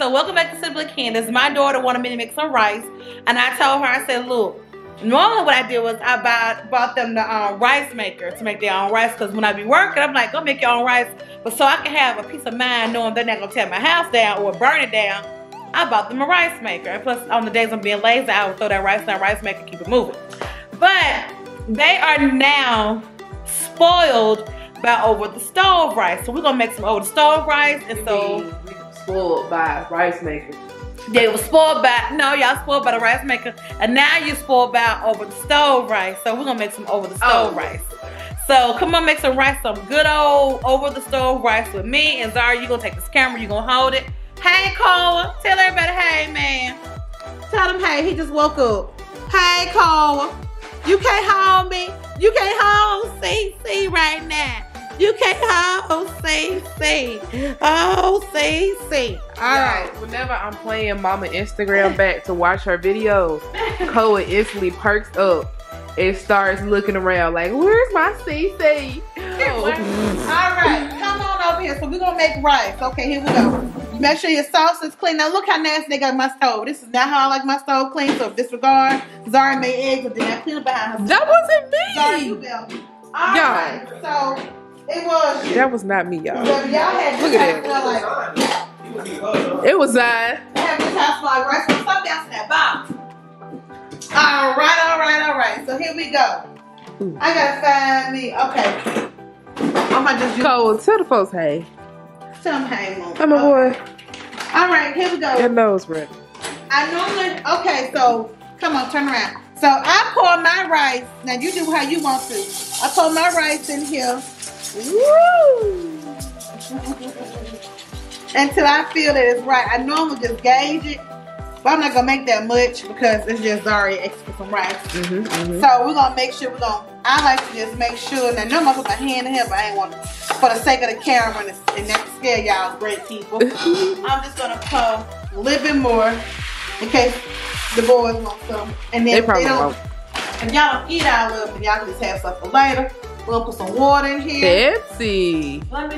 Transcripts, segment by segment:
so welcome back to Simply Candace. My daughter wanted me to make some rice, and I told her, I said, look, normally what I did was I bought them the rice maker to make their own rice, because when I be working, I'm like, go make your own rice. But so I can have a peace of mind knowing they're not going to tear my house down or burn it down, I bought them a rice maker. And plus, on the days I'm being lazy, I would throw that rice in the rice maker and keep it moving. But they are now spoiled by over the stove rice. So we're going to make some over the stove rice. And so... spoiled by rice maker. They were spoiled by, no, y'all spoiled by the rice maker, and now you spoiled by over the stove rice. So we're gonna make some over the stove rice. So come on, make some rice, some good old over the stove rice with me. And Zara, you gonna take this camera, you gonna hold it. Hey, Koa, tell everybody, hey, man. Tell them, hey, he just woke up. Hey, Koa, you can't hold me. You can't hold CC right now. You can't hold CC. Oh, CC. Alright. Whenever I'm playing Mama Instagram back to watch her videos, Koa instantly perks up and starts looking around like, where's my CC? Oh. Alright, come on over here. So we're going to make rice. Okay, here we go. Make sure your sauce is clean. Now look how nasty they got my stove. This is not how I like my stove clean, so disregard. Zara made eggs, but then I clean it behind her. That wasn't me. Zara, you will. Alright, so... it was you. That was not me, y'all. So y'all had look at that. It was I. Have this house like rice. So stop bouncing that box. Alright. So here we go. Ooh. I gotta find me. Okay. I'm gonna just use Cole, tell the folks hey. Tell them hey, Mom. Come on, boy. Alright, here we go. Your nose red. I normally, okay, so come on, turn around. So I pour my rice. Now you do how you want to. I pour my rice in here. Woo! Until I feel that it's right. I normally just gauge it, but I'm not gonna make that much because it's just already extra some rice. So we're gonna make sure I like to just make sure. Now, normally I put my hand in here, but I ain't want to, for the sake of the camera and not to scare y'all great people. I'm just gonna pour a little bit more in case the boys want some. And then they probably won't. If y'all don't eat all of them, y'all can just have stuff for later. We're gonna put some water in here. Fancy. Let me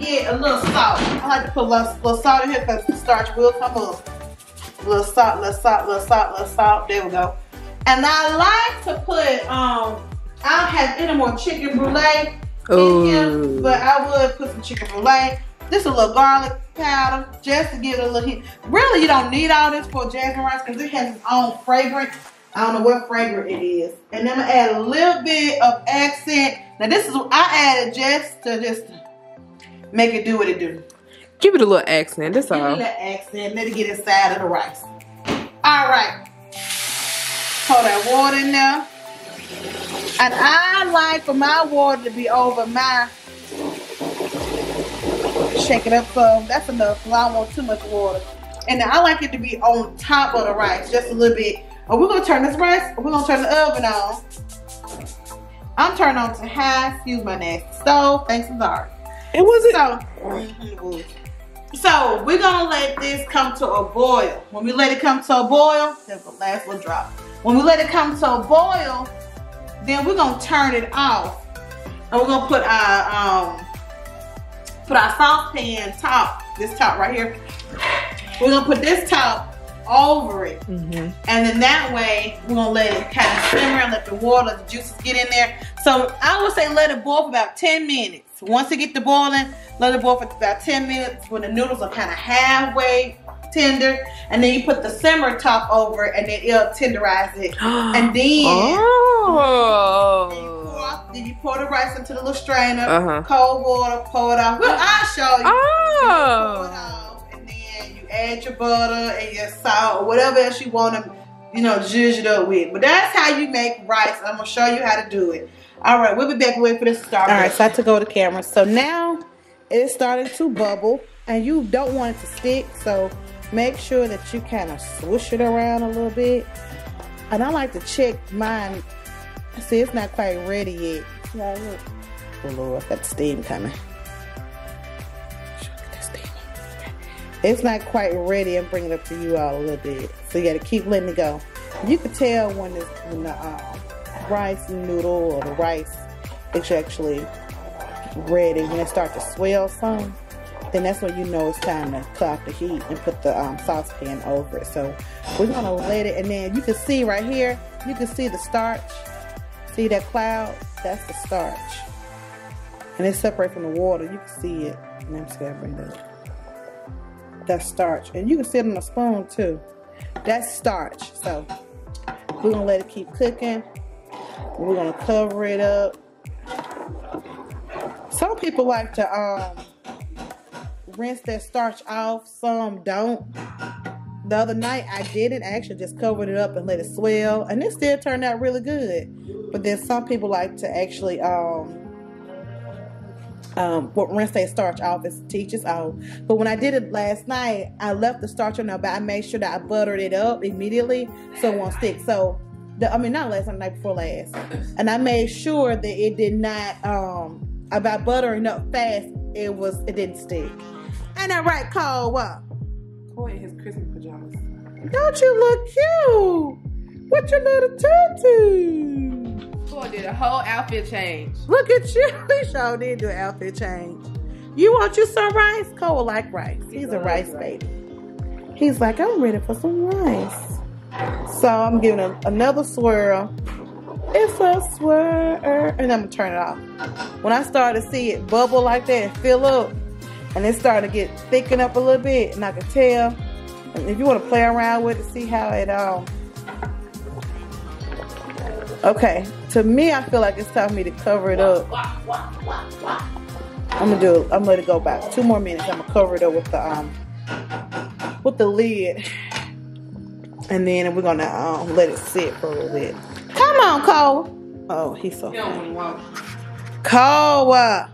get a little salt. I like to put a little salt in here because the starch will come up. A little salt. There we go. And I like to put, I don't have any more chicken brulee in here, but I would put some chicken brulee. Just a little garlic powder, just to give it a little hint. Really, you don't need all this for jasmine rice because it has its own fragrance. I don't know what fragrance it is. And then I'm gonna add a little bit of accent. Now this is what I added just to make it do what it do. Give it a little accent, that's all. Give it a little accent, let it get inside of the rice. Alright. Pour that water in there. And I like for my water to be over my, shake it up so that's enough because I don't want too much water. And I like it to be on top of the rice, just a little bit. Oh, we're gonna turn this rice, we're gonna turn the oven on. I'm turning on to high, excuse my nasty stove. Thanks, I'm sorry. It wasn't. So we're gonna let this come to a boil. When we let it come to a boil, that's the last little drop. When we let it come to a boil, then we're gonna turn it off. And we're gonna put our saucepan top, this top right here. We're gonna put this top over it, and then that way we're gonna let it kind of simmer and let the water, the juices get in there. So I would say let it boil for about 10 minutes. Once it gets to boiling, let it boil for about 10 minutes when the noodles are kind of halfway tender, and then you put the simmer top over it, and then it'll tenderize it. And then then you pour the rice into the little strainer, cold water, pour it off. Well, I'll show you. Pour it off. Add your butter and your salt or whatever else you want to, zhuzh it up with. But that's how you make rice. I'm going to show you how to do it. All right, we'll be back waiting for this to start. All right, so I took over the camera. So now it's starting to bubble and you don't want it to stick. So make sure that you kind of swoosh it around a little bit. And I like to check mine. See, it's not quite ready yet. Yeah, look. Oh, Lord, got the steam coming. It's not quite ready. I'm bringing it up to you all a little bit. So you got to keep letting it go. You can tell when the rice noodle or the rice is actually ready. When it starts to swell some, then that's when you know it's time to cut off the heat and put the saucepan over it. So we're gonna let it, and then you can see right here, you can see the starch. See that cloud? That's the starch. And it's separate from the water. You can see it. And I'm just gonna bring that up. That's starch. And you can see it on a spoon too. That's starch. So we're gonna let it keep cooking. We're gonna cover it up. Some people like to rinse their starch off. Some don't. The other night I didn't. I actually just covered it up and let it swell, and it still turned out really good. But then some people like to actually rinse their starch off. It teaches out. But when I did it last night, I left the starch on there, but I made sure that I buttered it up immediately so it won't stick. So not last night, the night before last. And I made sure that it did not about buttering up fast, it didn't stick. Ain't that right, Cole? What? Koa in his Christmas pajamas. Don't you look cute? What your little tutu? Koa did a whole outfit change. Look at you. He sure did do an outfit change. You want you some rice? Cole like rice. He's a rice baby. He's like, I'm ready for some rice. So I'm giving it another swirl. It's a swirl. And I'm going to turn it off. When I start to see it bubble like that and fill up, and it started to get thicken up a little bit, and I can tell. And if you want to play around with it, see how it okay, to me, I feel like it's time for me to cover it up. I'm gonna let it go about 2 more minutes. I'm gonna cover it up with the lid, and then we're gonna let it sit for a little bit. Come on, Cole. Oh, he's so funny. Koa.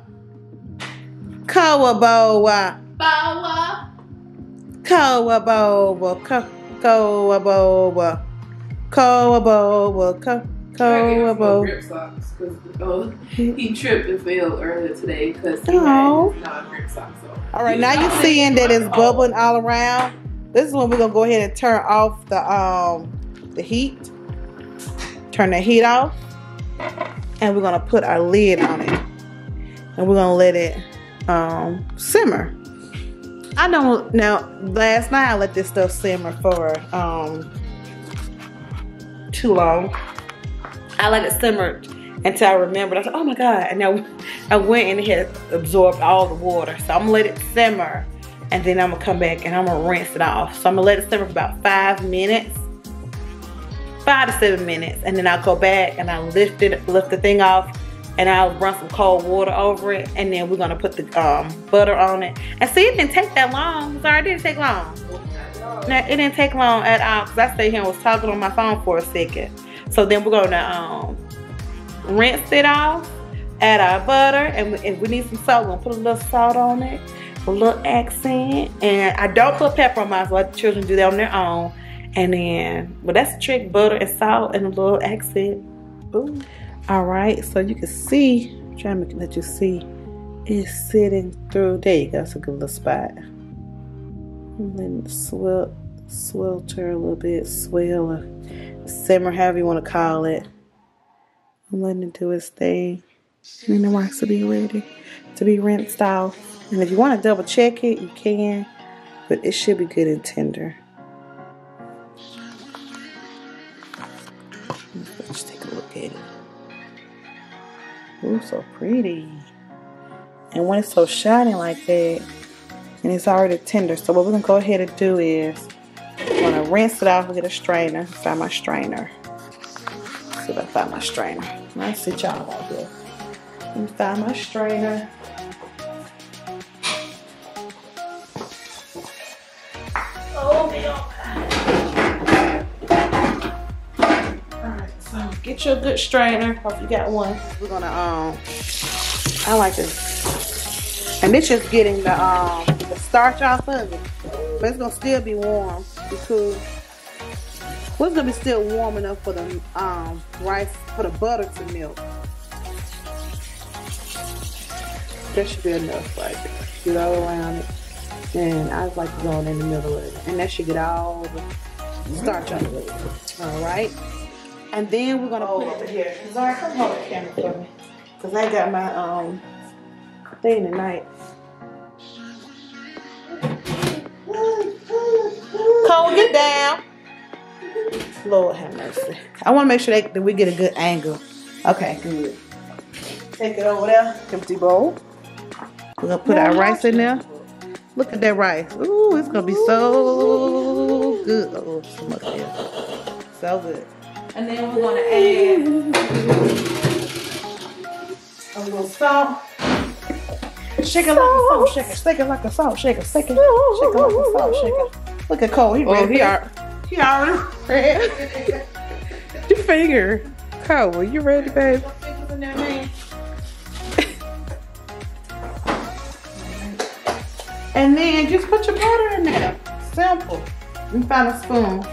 Koa boa. Boa. Koa boa. Koa boa. Koa boa. Koa boa. Grip socks, because he tripped and fell earlier today because he had non-grip socks on. All right, now you're seeing that it's bubbling all around. This is when we're gonna go ahead and turn off the heat. Turn the heat off, and we're gonna put our lid on it, and we're gonna let it simmer. I don't now. Last night I let this stuff simmer for too long. I let it simmer until I remembered. I said, "Oh my God!" And now I went and it had absorbed all the water. So I'm gonna let it simmer, and then I'm gonna come back and I'm gonna rinse it off. So I'm gonna let it simmer for about 5 minutes, 5 to 7 minutes, and then I'll go back and I'll lift the thing off. And I'll run some cold water over it, and then we're gonna put the butter on it. And see, it didn't take that long. Sorry, it didn't take long. No, it didn't take long at all, because I stayed here and was talking on my phone for a second. So then we're gonna rinse it off, add our butter, and if we need some salt, we're gonna put a little salt on it, a little accent. And I don't put pepper on mine, so let the children do that on their own. And then, well, that's the trick, butter and salt and a little accent. Boom. All right, so you can see, I'm trying to let you see, it's sitting through. There you go, that's a good little spot. And then swelter a little bit, swell or simmer, however you want to call it. I'm letting it do its thing. And then the rice will be ready to be rinsed off. And if you want to double check it, you can, but it should be good and tender. Let's take a look at it. Ooh, so pretty. And when it's so shiny like that, and it's already tender, so what we're gonna go ahead and do is I'm gonna rinse it off and get a strainer. Find my strainer. Let's see if I find my strainer. I sit y'all out here. Let me find my strainer. Oh man. Get you a good strainer. Hope you got one. We're gonna I like this, and this just getting the starch off of it, but it's gonna still be warm because it's gonna be still warm enough for the rice, for the butter to melt. That should be enough right there. Get all around it, and I like to go in the middle of it, and that should get all the starch out of it. All right. And then we're gonna put it over here. Sorry, come hold the camera for me, cause I got my thing tonight. Lord have mercy. I want to make sure that we get a good angle. Okay, good. Take it over there. Empty bowl. We're going to put our rice in there. Look at that rice. Ooh, it's going to be so good. Oh, so much there. So good. And then we're going to add a little salt. Shake it like a salt shaker. Shake it like a salt shaker. Shake it like a salt shaker. Look at Cole. He ready. He already ready. Your finger. Cole, you ready, babe? And then just put your butter in there. Simple. We found a spoon.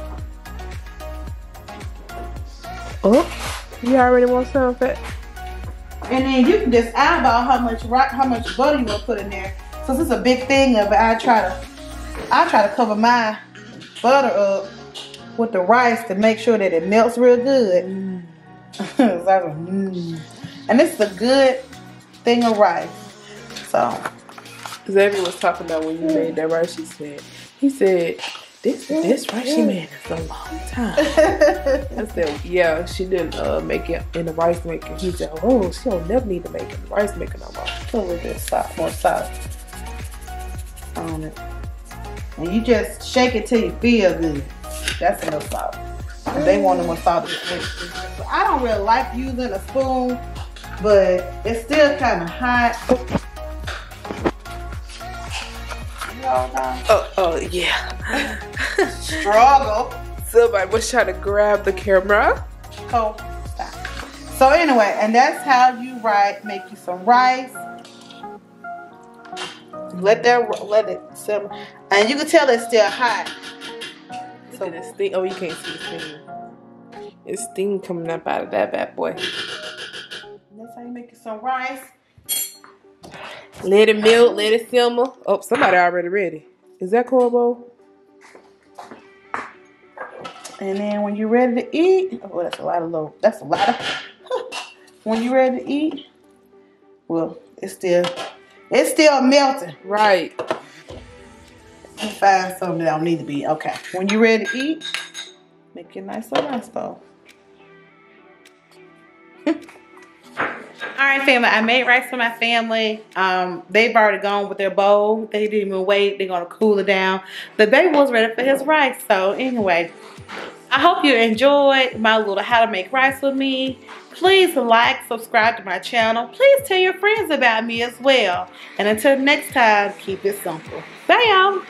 Oh, you already want some fat? And then you can just eyeball how much butter you want to put in there. Since it's a big thing of it, I try to cover my butter up with the rice to make sure that it melts real good. And this is a good thing of rice. So Xavier was talking about when you made that rice. He said, this rice she made is a long time. I said, yeah, she didn't make it in the rice maker. He said, oh, she don't never need to make it in the rice maker no more. Put a little bit of salt, more salt on it. And you just shake it till you feel good. That's enough salt. They want more salt. I don't really like using a spoon, but it's still kind of hot. Oh yeah. Struggle. Somebody was trying to grab the camera. Oh, stop. So anyway, and that's how you make you some rice. Let it simmer, and you can tell it's still hot. So the steam. Oh, you can't see the steam. It's steam coming up out of that bad boy. That's how you make you some rice. Let it melt, let it simmer. Oh, somebody already ready. Is that cornball? And then when you're ready to eat, oh, that's a lot of when you're ready to eat, well, it's still melting. Right. Let's find something that don't need to be. Okay. When you're ready to eat, make your nice little rice bowl. Alright, family, I made rice for my family. They've already gone with their bowl. They didn't even wait. They're going to cool it down. The baby was ready for his rice. So anyway, I hope you enjoyed my little how to make rice with me. Please like, subscribe to my channel. Please tell your friends about me as well. And until next time, keep it simple. Bye, y'all.